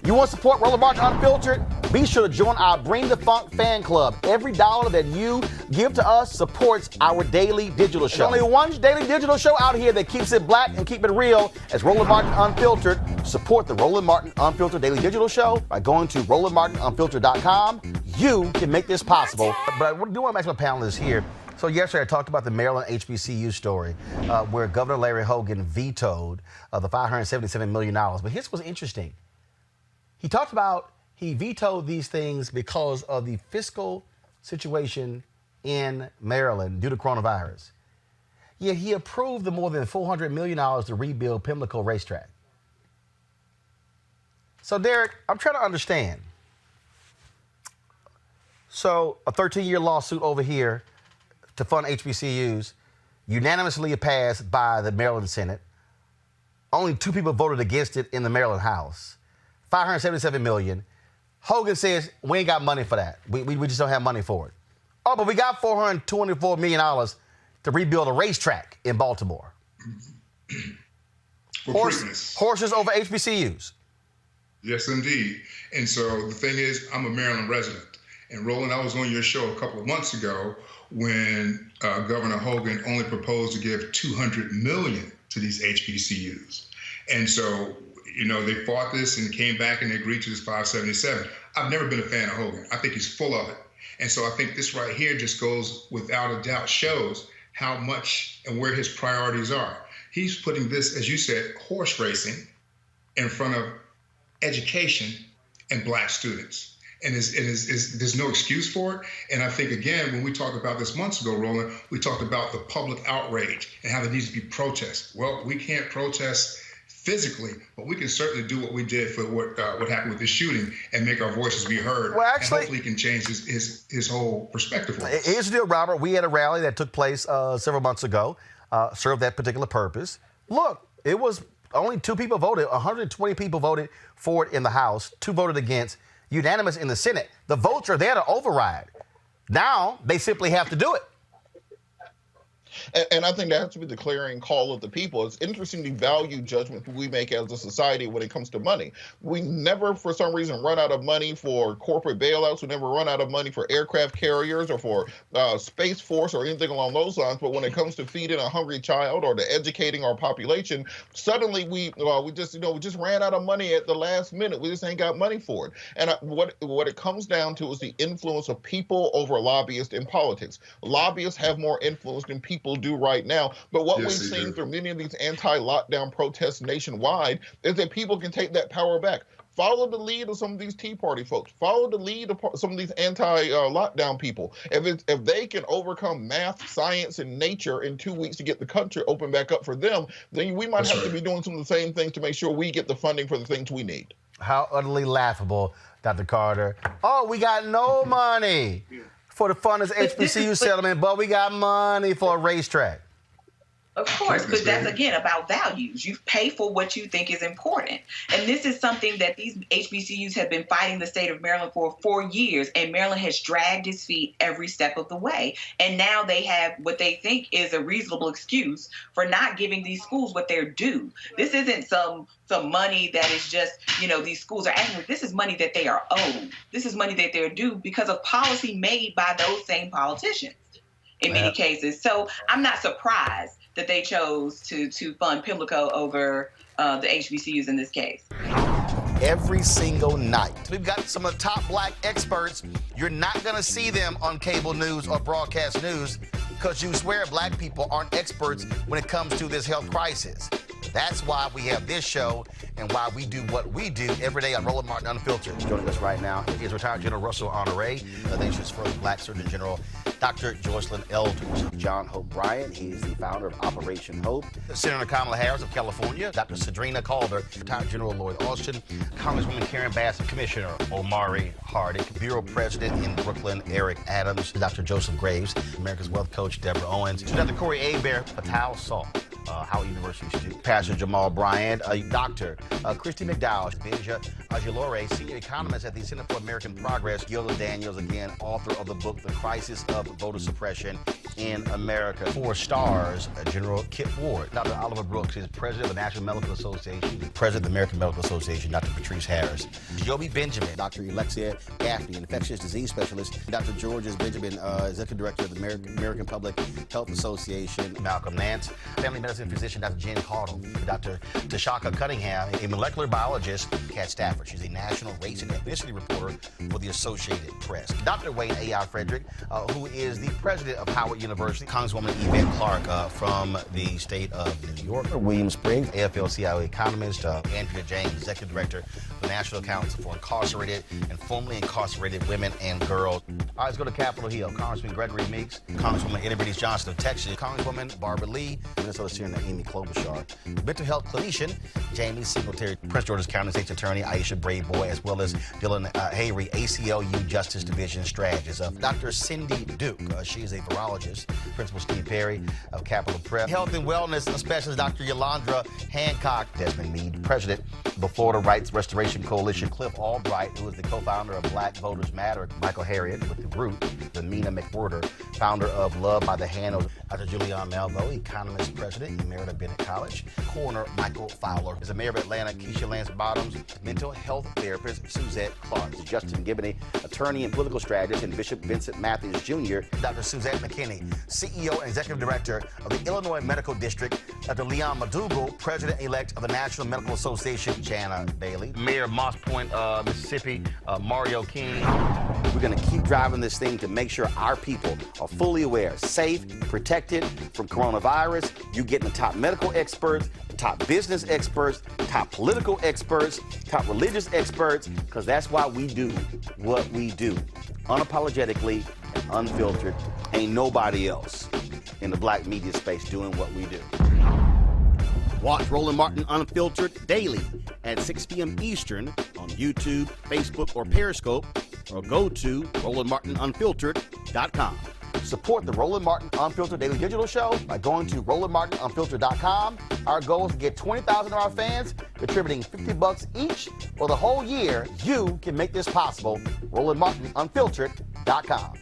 You want to support Roland Martin Unfiltered? Be sure to join our Bring the Funk fan club. Every dollar that you give to us supports our daily digital show. There's only one daily digital show out here that keeps it black and keep it real as Roland Martin Unfiltered. Support the Roland Martin Unfiltered daily digital show by going to RolandMartinUnfiltered.com. You can make this possible. But I do want to ask my panelists here. So yesterday I talked about the Maryland HBCU story where Governor Larry Hogan vetoed the $577 million. But here's what's interesting. He talked about he vetoed these things because of the fiscal situation in Maryland due to coronavirus. Yet he approved the more than $400 million to rebuild Pimlico Race Track. So Derek, I'm trying to understand. So a 13-year lawsuit over here to fund HBCUs, unanimously passed by the Maryland Senate. Only 2 people voted against it in the Maryland House. $577 million. Hogan says, we ain't got money for that. We just don't have money for it. Oh, but we got $424 million to rebuild a racetrack in Baltimore. Horses over HBCUs. Yes, indeed. And so the thing is, I'm a Maryland resident. And Roland, I was on your show a couple of months ago when Governor Hogan only proposed to give $200 million to these HBCUs. And so, you know, they fought this and came back and they agreed to this 577. I've never been a fan of Hogan. I think he's full of it. And so I think this right here just goes, without a doubt, shows how much and where his priorities are. He's putting this, as you said, horse racing in front of education and black students. And there's no excuse for it. And I think, again, when we talked about this months ago, Roland, we talked about the public outrage and how there needs to be protests. Well, we can't protest physically, but we can certainly do what we did for what happened with this shooting and make our voices be heard. Well, actually, and hopefully he can change his whole perspective on it. Here's the deal, Robert. We had a rally that took place several months ago, served that particular purpose. Look, it was only 2 people voted. 120 people voted for it in the House. 2 voted against. Unanimous in the Senate. The votes are there to override. Now they simply have to do it. And I think that has to be the clarion call of the people. It's interesting the value judgment we make as a society when it comes to money. We never, for some reason, run out of money for corporate bailouts. We never run out of money for aircraft carriers or for Space Force or anything along those lines. But when it comes to feeding a hungry child or to educating our population, suddenly we just ran out of money at the last minute. We just ain't got money for it. And what it comes down to is the influence of people over lobbyists in politics. Lobbyists have more influence than people do right now. But what we've seen through many of these anti-lockdown protests nationwide is that people can take that power back. Follow the lead of some of these Tea Party folks. Follow the lead of some of these anti-lockdown people. If they can overcome math, science, and nature in 2 weeks to get the country open back up for them, then we might have to be doing some of the same things to make sure we get the funding for the things we need. How utterly laughable, Dr. Carter. Oh, we got no money for the funders HBCU settlement, but we got money for a racetrack. Of course, but that's, again, about values. You pay for what you think is important. And this is something that these HBCUs have been fighting the state of Maryland for 4 years, and Maryland has dragged its feet every step of the way. And now they have what they think is a reasonable excuse for not giving these schools what they're due. This isn't some money that is just, these schools are asking. This is money that they are owed. This is money that they're due because of policy made by those same politicians in many cases. So I'm not surprised that they chose to fund Pimlico over the HBCUs in this case. Every single night. We've got some of the top black experts. You're not going to see them on cable news or broadcast news because you swear black people aren't experts when it comes to this health crisis. That's why we have this show and why we do what we do every day on Roland Martin Unfiltered. Joining us right now is retired General Russell Honore, the nation's first black Surgeon General, Dr. Joycelyn Elders. John Hope Bryant, he is the founder of Operation Hope. Senator Kamala Harris of California, Dr. Sadrina Calder, retired General Lloyd Austin, Congresswoman Karen Bass, Commissioner Omari Hardick, Bureau President in Brooklyn, Eric Adams, Dr. Joseph Graves, America's Wealth Coach, Deborah Owens, Dr. Corey Abear, Patel Saul, Howard University student, Pastor Jamal Bryant, Dr. Christy McDowell, Benja Ajilore, Senior Economist at the Center for American Progress, Gilda Daniels, again, author of the book, The Crisis of Voter Suppression, in America. 4 stars, General Kip Ward. Dr. Oliver Brooks is president of the National Medical Association, president of the American Medical Association, Dr. Patrice Harris. Joby Benjamin. Dr. Alexia Gaffney, infectious disease specialist. Dr. Georges Benjamin, executive director of the American Public Health Association. Malcolm Nance, family medicine physician, Dr. Jen Caudle. Dr. Tashaka Cunningham, a molecular biologist. Kat Stafford, she's a national race and ethnicity reporter for the Associated Press. Dr. Wayne A.R. Frederick, who is the president of Howard University. Congresswoman Yvette Clarke from the state of New York. William Spriggs, AFL-CIO economist. Andrea James, executive director of the National Council for Incarcerated and Formerly Incarcerated Women and Girls. All right, let's go to Capitol Hill. Congressman Gregory Meeks, Congresswoman Eddie British Johnson of Texas, Congresswoman Barbara Lee, Minnesota Senator Amy Klobuchar, mental health clinician Jamie Singletary, Prince George's County State's Attorney Aisha Brayboy, as well as Dylan Hayrie, ACLU Justice Division strategist. Dr. Cindy Duke, she is a virologist. Principal Steve Perry of Capitol Prep. Health and wellness specialist Dr. Yolandra Hancock. Desmond Meade, president of the Florida Rights Restoration Coalition. Cliff Albright, who is the co-founder of Black Voters Matter. Michael Harriot with The Root. Mina McWhorter, founder of Love by the Hand. Dr. Julianne Malveaux, economist, president, Emerita Bennett College. Coroner Michael Fowler is the mayor of Atlanta. Keisha Lance Bottoms, mental health therapist Suzette Clark. Justin Gibney, attorney and political strategist, and Bishop Vincent Matthews Jr. Dr. Suzette McKinney, CEO and executive director of the Illinois Medical District. Dr. Leon McDougall, president-elect of the National Medical Association. Jana Bailey, mayor of Moss Point, Mississippi. Mario King. We're going to keep driving this thing to make sure our people are fully aware, safe, protected from coronavirus. You're getting the top medical experts, the top business experts, top political experts, top religious experts, because that's why we do what we do. Unapologetically and unfiltered. Ain't nobody else in the black media space doing what we do. Watch Roland Martin Unfiltered daily at 6 p.m. Eastern on YouTube, Facebook, or Periscope, or go to RolandMartinUnfiltered.com. Support the Roland Martin Unfiltered Daily Digital Show by going to RolandMartinUnfiltered.com. Our goal is to get 20,000 of our fans contributing $50 each for the whole year. You can make this possible. RolandMartinUnfiltered.com.